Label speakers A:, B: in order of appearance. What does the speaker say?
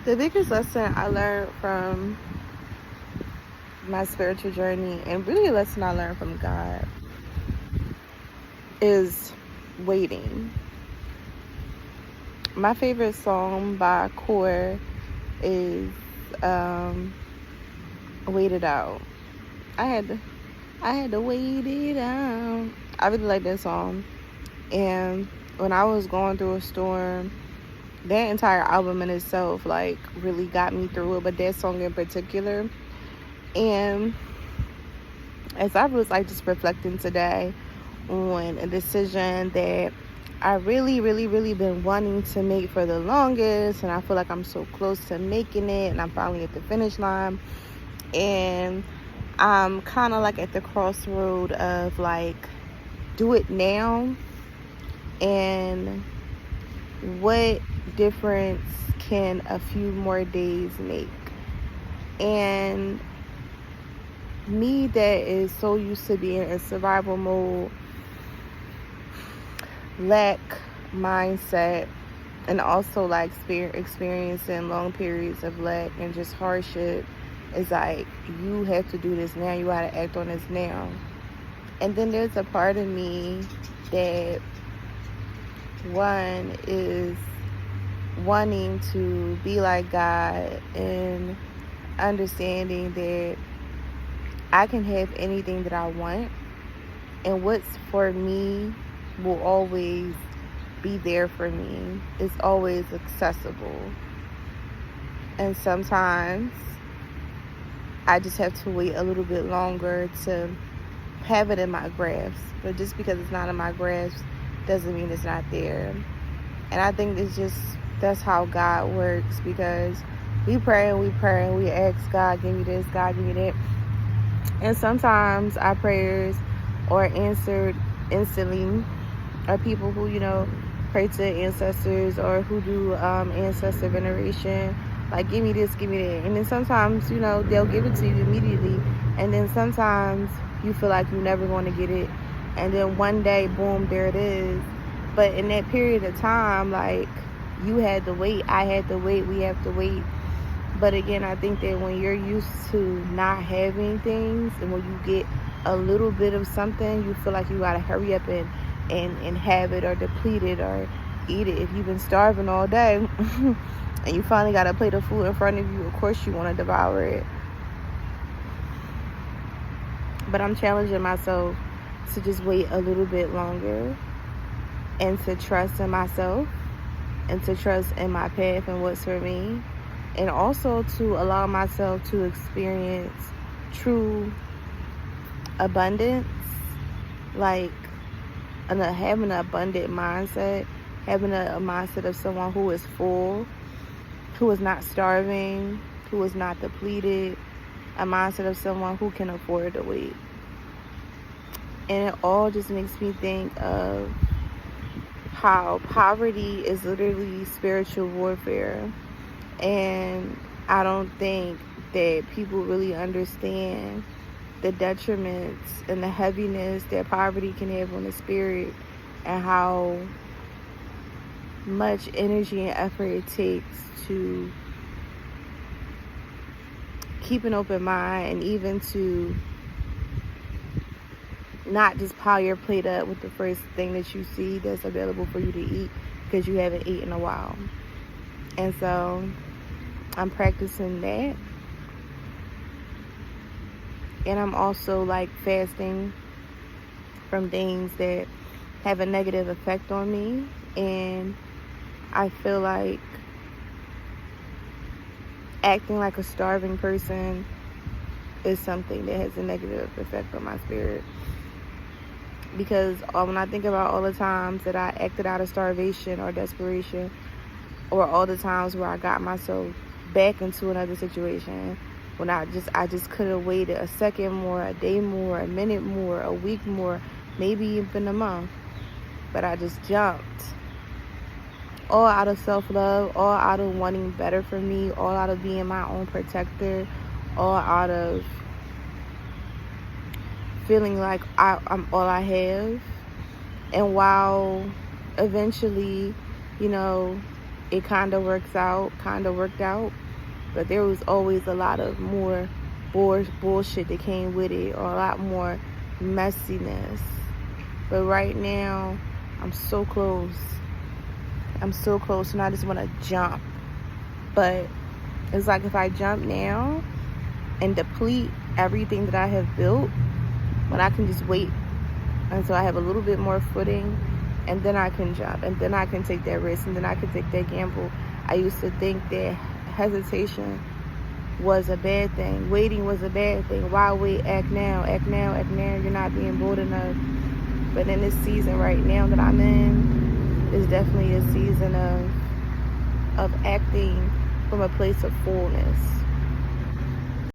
A: The biggest lesson I learned from my spiritual journey, and really a lesson I learned from God, is waiting. My favorite song by Core is Wait It Out. I had to wait it out. I really like that song. And when I was going through a storm, that entire album in itself like really got me through it, but that song in particular. And as I was like just reflecting today on a decision that I really been wanting to make for the longest, and I feel like I'm so close to making it, and I'm finally at the finish line, and I'm kind of like at the crossroad of like, do it now, and what difference can a few more days make? And me that is so used to being in survival mode, lack mindset, and also like experiencing long periods of lack and just hardship, is like, you have to do this now, you gotta act on this now. And then there's a part of me that, one, is wanting to be like God and understanding that I can have anything that I want, and what's for me will always be there for me. It's always accessible. And sometimes I just have to wait a little bit longer to have it in my grasp. But just because it's not in my grasp doesn't mean it's not there. And I think that's how God works, because we pray and we ask God, give me this, God, give me that. And sometimes our prayers are answered instantly, or people who, pray to ancestors, or who do ancestor veneration, like, give me this, give me that. And then sometimes, they'll give it to you immediately. And then sometimes you feel like you're never going to get it. And then one day, boom, there it is. But in that period of time, like, you had to wait, I had to wait, we have to wait. But again, I think that when you're used to not having things, and when you get a little bit of something, you feel like you gotta hurry up and have it, or deplete it, or eat it. If you've been starving all day and you finally got a plate of food in front of you, of course you want to devour it. But I'm challenging myself to just wait a little bit longer, and to trust in myself, and to trust in my path and what's for me. And also to allow myself to experience true abundance, like having an abundant mindset, having a mindset of someone who is full, who is not starving, who is not depleted, a mindset of someone who can afford to wait. And it all just makes me think of how poverty is literally spiritual warfare. And I don't think that people really understand the detriments and the heaviness that poverty can have on the spirit, and how much energy and effort it takes to keep an open mind, and even to not just pile your plate up with the first thing that you see that's available for you to eat, because you haven't eaten in a while. And so I'm practicing that. And I'm also like fasting from things that have a negative effect on me. And I feel like acting like a starving person is something that has a negative effect on my spirit. Because when I think about all the times that I acted out of starvation or desperation, or all the times where I got myself back into another situation, when I just could have waited a second more, a day more, a minute more, a week more, maybe even a month, but I just jumped, all out of self-love, all out of wanting better for me, all out of being my own protector, all out of feeling like I'm all I have. And while eventually, it kind of worked out, but there was always a lot of more bullshit that came with it, or a lot more messiness. But right now, I'm so close. And I just want to jump. But it's like if I jump now and deplete everything that I have built, when I can just wait until I have a little bit more footing, and then I can jump, and then I can take that risk, and then I can take that gamble. I used to think that hesitation was a bad thing. Waiting was a bad thing. Why wait? Act now. You're not being bold enough. But in this season right now that I'm in, is definitely a season of acting from a place of fullness.